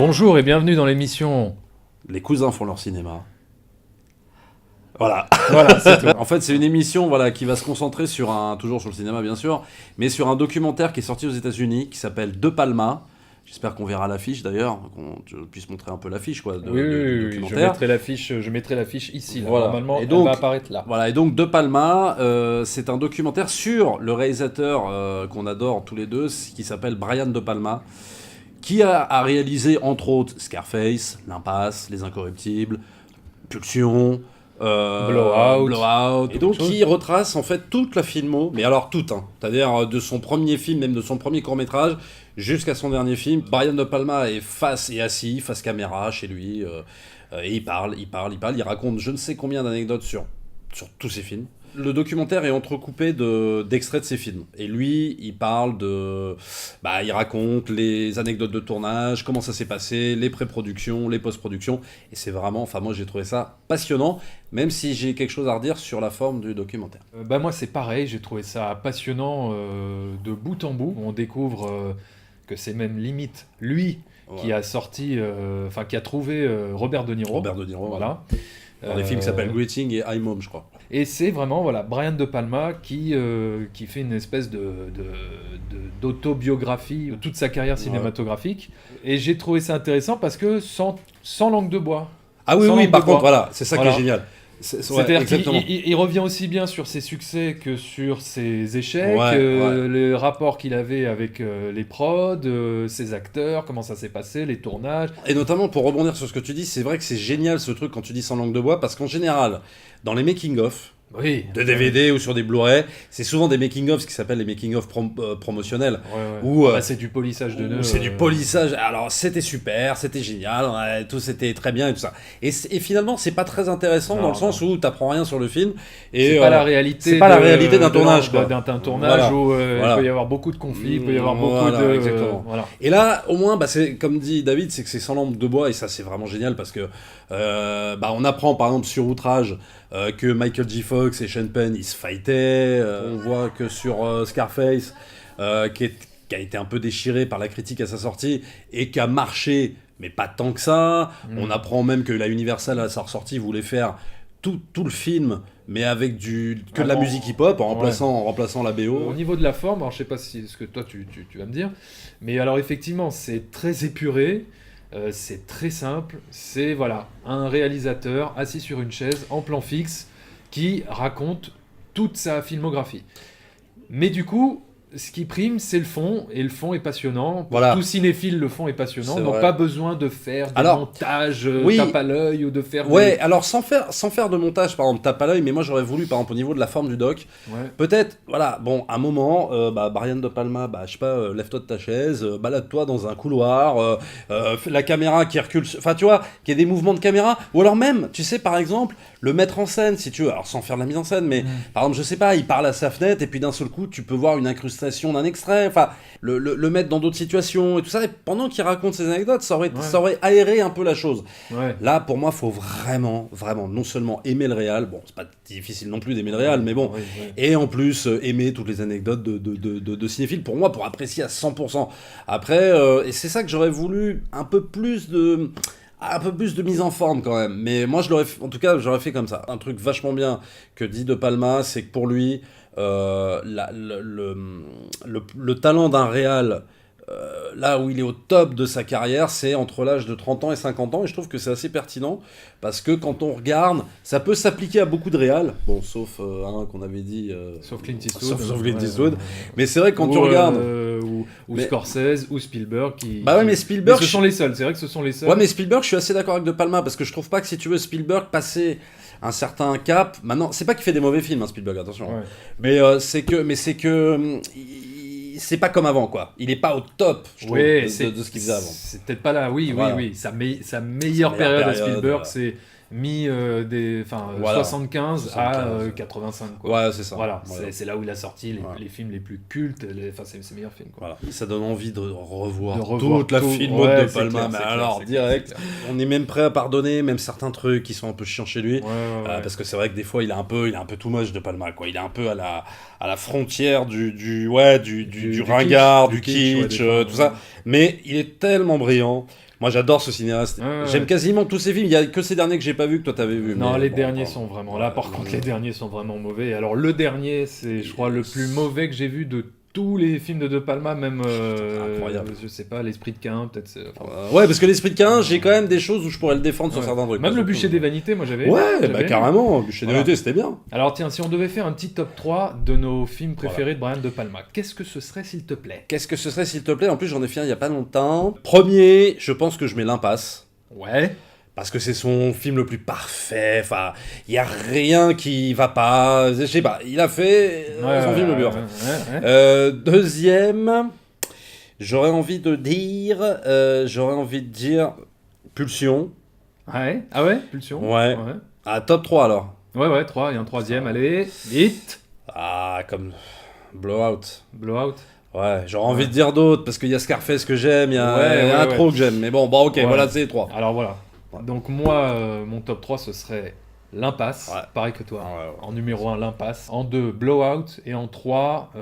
Bonjour et bienvenue dans l'émission. Les cousins font leur cinéma. Voilà. Voilà, c'est tout. En fait, c'est une émission qui va se concentrer toujours sur le cinéma bien sûr, mais sur un documentaire qui est sorti aux États-Unis qui s'appelle De Palma. J'espère qu'on verra l'affiche d'ailleurs, qu'on puisse montrer un peu l'affiche du documentaire. Je mettrai l'affiche ici. Là. Voilà. Normalement, et donc, elle va apparaître là. Voilà, et donc De Palma, c'est un documentaire sur le réalisateur qu'on adore tous les deux, qui s'appelle Brian De Palma, qui a réalisé entre autres Scarface, L'Impasse, Les Incorruptibles, Pulsion, Blowout. Et donc qui retrace en fait toute la filmo, mais alors toute, c'est-à-dire de son premier film, même de son premier court-métrage, jusqu'à son dernier film. Brian De Palma est assis face caméra chez lui, et il parle, il raconte je ne sais combien d'anecdotes sur tous ses films. Le documentaire est entrecoupé d'extraits de ses films. Et lui, il parle il raconte les anecdotes de tournage, comment ça s'est passé, les pré-productions, les post-productions. Et c'est vraiment, moi j'ai trouvé ça passionnant, même si j'ai quelque chose à redire sur la forme du documentaire. Moi c'est pareil, j'ai trouvé ça passionnant de bout en bout. On découvre que c'est même limite lui qui a sorti, qui a trouvé Robert De Niro. Robert De Niro, voilà. Dans des films qui s'appellent Greeting et I'm Home, je crois. Et c'est vraiment Brian De Palma qui fait une espèce d'autobiographie de toute sa carrière cinématographique. Et j'ai trouvé ça intéressant parce que sans langue de bois. Ah oui, par contre, voilà, c'est ça qui est génial. C'est-à-dire qu'il revient aussi bien sur ses succès que sur ses échecs, les rapports qu'il avait avec les prods, ses acteurs, comment ça s'est passé, les tournages. Et notamment, pour rebondir sur ce que tu dis, c'est vrai que c'est génial ce truc quand tu dis sans langue de bois, parce qu'en général, dans les making-of, de DVD ou sur des Blu-ray, c'est souvent des making-of, ce qui s'appelle les making-of promotionnels. Où, c'est du polissage de nœuds. C'est du polissage. Alors, c'était super, c'était génial, tout c'était très bien et tout ça. Et finalement, c'est pas très intéressant dans le sens où t'apprends rien sur le film. Et c'est pas la réalité. C'est pas la réalité d'un tournage. D'un tournage où il peut y avoir beaucoup de conflits, il peut y avoir beaucoup de. Exactement. Et là, au moins, c'est comme dit David, c'est que c'est sans lampe de bois et ça, c'est vraiment génial parce que on apprend par exemple sur Outrage que Michael J. Fox et Sean Penn ils se fightaient. On voit que sur Scarface, qui a été un peu déchiré par la critique à sa sortie et qui a marché, mais pas tant que ça. On apprend même que la Universal à sa ressortie voulait faire tout le film, mais avec que de la musique hip-hop, en remplaçant la BO. Au niveau de la forme, alors je sais pas si ce que toi tu vas me dire, mais alors effectivement c'est très épuré. C'est très simple, c'est un réalisateur assis sur une chaise en plan fixe qui raconte toute sa filmographie. Mais du coup, ce qui prime, c'est le fond, et le fond est passionnant. Pour tout cinéphile, le fond est passionnant, donc pas besoin de faire des montages tape à l'œil ou de faire... alors sans faire de montage, par exemple, tape à l'œil, mais moi j'aurais voulu, par exemple, au niveau de la forme du doc, peut-être, à un moment, Brian De Palma, je sais pas, lève-toi de ta chaise, balade-toi dans un couloir, la caméra qui recule, enfin tu vois, qu'il y ait des mouvements de caméra, ou alors même, tu sais, par exemple, le mettre en scène, si tu veux, alors sans faire de la mise en scène, mais par exemple, je sais pas, il parle à sa fenêtre, et puis d'un seul coup, tu peux voir une incrustation d'un extrait, le mettre dans d'autres situations et tout ça, et pendant qu'il raconte ses anecdotes, ça aurait aéré un peu la chose. Là, pour moi, faut vraiment non seulement aimer le réal, c'est pas difficile non plus d'aimer le réal, mais bon, et en plus aimer toutes les anecdotes de cinéphiles, pour moi, pour apprécier à 100%. Après, et c'est ça que j'aurais voulu un peu plus de mise en forme quand même, mais moi j'aurais fait comme ça. Un truc vachement bien que dit De Palma, c'est que pour lui, le talent d'un réal, là où il est au top de sa carrière, c'est entre l'âge de 30 ans et 50 ans, et je trouve que c'est assez pertinent, parce que quand on regarde, ça peut s'appliquer à beaucoup de réals, sauf un qu'on avait dit... sauf Clint Eastwood. Sauf Clint Eastwood. Mais c'est vrai que quand tu regardes... Ou Scorsese, ou Spielberg, mais Spielberg... ce sont les seuls, c'est vrai que ce sont les seuls. Ouais, mais Spielberg, je suis assez d'accord avec De Palma, parce que je trouve pas que, si tu veux, Spielberg passer un certain cap... Maintenant, c'est pas qu'il fait des mauvais films, Spielberg, attention. Mais c'est que c'est pas comme avant, quoi. Il est pas au top, je trouve, de ce qu'il faisait avant. C'est peut-être pas là, oui. Sa meilleure période à Spielberg, c'est des 75 à 85 quoi. Ouais, c'est ça. Voilà, c'est là où il a sorti les films les plus cultes, ses meilleurs films quoi. Voilà. Ça donne envie de revoir toute la filmo de Palma, mais alors direct. On est même prêt à pardonner même certains trucs qui sont un peu chiants chez lui, parce que c'est vrai que des fois il est un peu too much de Palma quoi. Il est un peu à la frontière du ringard, du kitsch, tout ça. Mais il est tellement brillant Moi, j'adore ce cinéaste. J'aime quasiment tous ses films. Il y a que ces derniers que j'ai pas vu que toi t'avais vu. Non, les derniers sont vraiment là. Par contre, les derniers sont vraiment mauvais. Alors, le dernier, c'est, je crois, le plus mauvais que j'ai vu de tous les films de Palma, même, je sais pas, l'Esprit de Caïn, peut-être. Ouais, parce que l'Esprit de Caïn, j'ai quand même des choses où je pourrais le défendre sur certains trucs. Même le Bûcher des Vanités, moi j'avais. Ouais, bah carrément, le Bûcher des Vanités, c'était bien. Alors tiens, si on devait faire un petit top 3 de nos films préférés de Brian De Palma, qu'est-ce que ce serait, s'il te plaît? Qu'est-ce que ce serait, s'il te plaît? En plus, j'en ai fait un il y a pas longtemps. Premier, je pense que je mets L'Impasse. Ouais. Parce que c'est son film le plus parfait, enfin, il n'y a rien qui va pas, je sais pas, il a fait son film le plus parfait. Deuxième, j'aurais envie de dire Pulsion. Ouais. Ah ouais, Pulsion. Ouais. Ah, top 3 alors. Ouais, 3, il y a un troisième, allez, vite. Ah, comme Blowout. Ouais, j'aurais envie de dire d'autres, parce qu'il y a Scarface que j'aime, il y a Intro que j'aime, mais bon, ok, voilà, c'est les 3. Alors voilà. Donc moi, mon top 3, ce serait L'Impasse, pareil que toi. En numéro 1, L'Impasse. En 2, Blowout. Et en 3,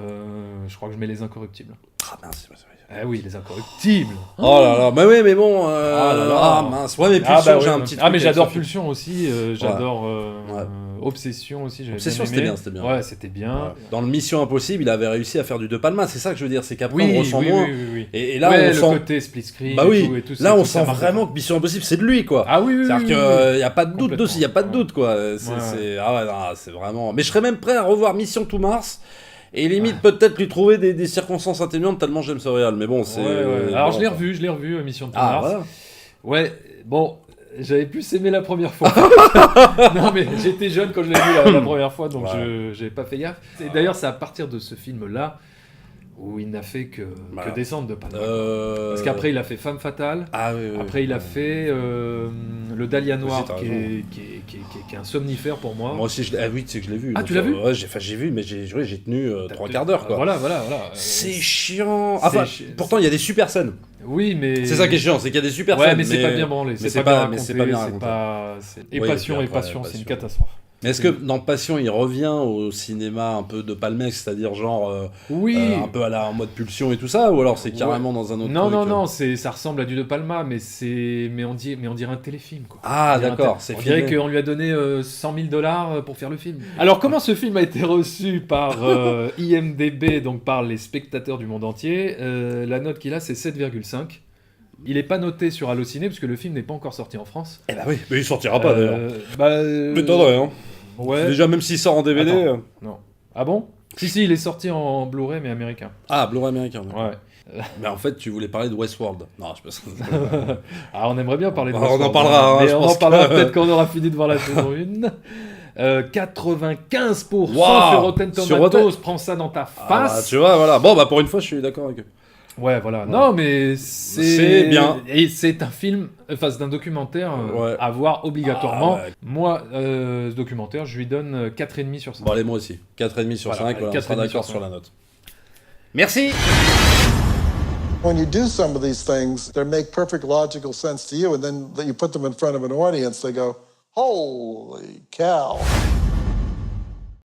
je crois que je mets Les Incorruptibles. Ah mince, eh oui, Les Incorruptibles. Oh là là, mais oui, mais bon. Mince. Ouais, mais Pulsion, j'ai un petit truc. Ah, mais j'adore Pulsion aussi. J'adore Obsession aussi. Obsession, c'était bien. Ouais, c'était bien. Ouais. Dans le Mission Impossible, il avait réussi à faire du De Palma. C'est ça que je veux dire, c'est qu'après on ressent moins. Oui. Et là, on sent le côté split screen. Bah oui. Et tout, là, on sent vraiment que Mission Impossible, c'est de lui, quoi. Ah oui. C'est-à-dire qu'il n'y a pas de doute dessus. Il n'y a pas de doute, quoi. C'est vraiment. Mais je serais même prêt à revoir Mission to Mars. Et limite, peut-être lui trouver des circonstances atténuantes tellement j'aime ce réal. Mais bon, c'est. Alors, je l'ai revu, Mission to Mars. Voilà. Ouais, bon, j'avais plus aimé la première fois. Non, mais j'étais jeune quand je l'ai vu la première fois, donc je n'avais pas fait gaffe. Et d'ailleurs, c'est à partir de ce film-là où il n'a fait que descendre de Palma. Parce qu'après, il a fait Femme Fatale. Après, il a fait Le Dahlia Noir, qui est un somnifère pour moi. Moi aussi, tu sais que je l'ai vu. Ah, tu l'as vu? Ouais, j'ai vu, mais j'ai tenu 3 quarts d'heure, quoi. Voilà. C'est chiant. Enfin, pourtant, il y a des super scènes. Oui, mais... C'est ça qui est chiant, c'est qu'il y a des super scènes. Ouais, mais c'est pas bien branlé. C'est pas bien raconté. Et Passion, c'est une catastrophe. Mais est-ce que dans Passion, il revient au cinéma un peu de Palmex, c'est-à-dire genre un peu en mode Pulsion et tout ça, ou alors c'est carrément dans un autre truc? Non, ça ressemble à du De Palma, mais on dirait un téléfilm, quoi. Ah d'accord, on dirait qu'on lui a donné $100,000 pour faire le film. Alors comment ce film a été reçu par IMDb, donc par les spectateurs du monde entier? La note qu'il a, c'est 7,5. Il n'est pas noté sur Allociné parce que le film n'est pas encore sorti en France. Eh bah oui, mais il sortira pas d'ailleurs. M'étonnerait, hein. Ouais. Déjà, même s'il sort en DVD. Attends, non. Ah bon? Si, il est sorti en Blu-ray, mais américain. Ah, Blu-ray américain. Ouais. Mais en fait, tu voulais parler de Westworld. Non, je pense. Ah, on aimerait bien parler de Westworld. On en parlera. Mais on en parlera peut-être quand on aura fini de voir la saison 1. 95% sur Rotten Tomatoes. Prends ça dans ta face. Tu vois, voilà. Bon, pour une fois, je suis d'accord avec eux. Ouais, voilà. Non, mais c'est bien. Et c'est un film, enfin, c'est un documentaire à voir obligatoirement. Moi, ce documentaire, je lui donne 4,5 sur 5. Bon, allez, moi aussi. 4,5 sur 5. Voilà, on sera d'accord sur la note. Merci. When you do some of these things, they make perfect logical sense to you, and then you put them in front of an audience, they go, holy cow.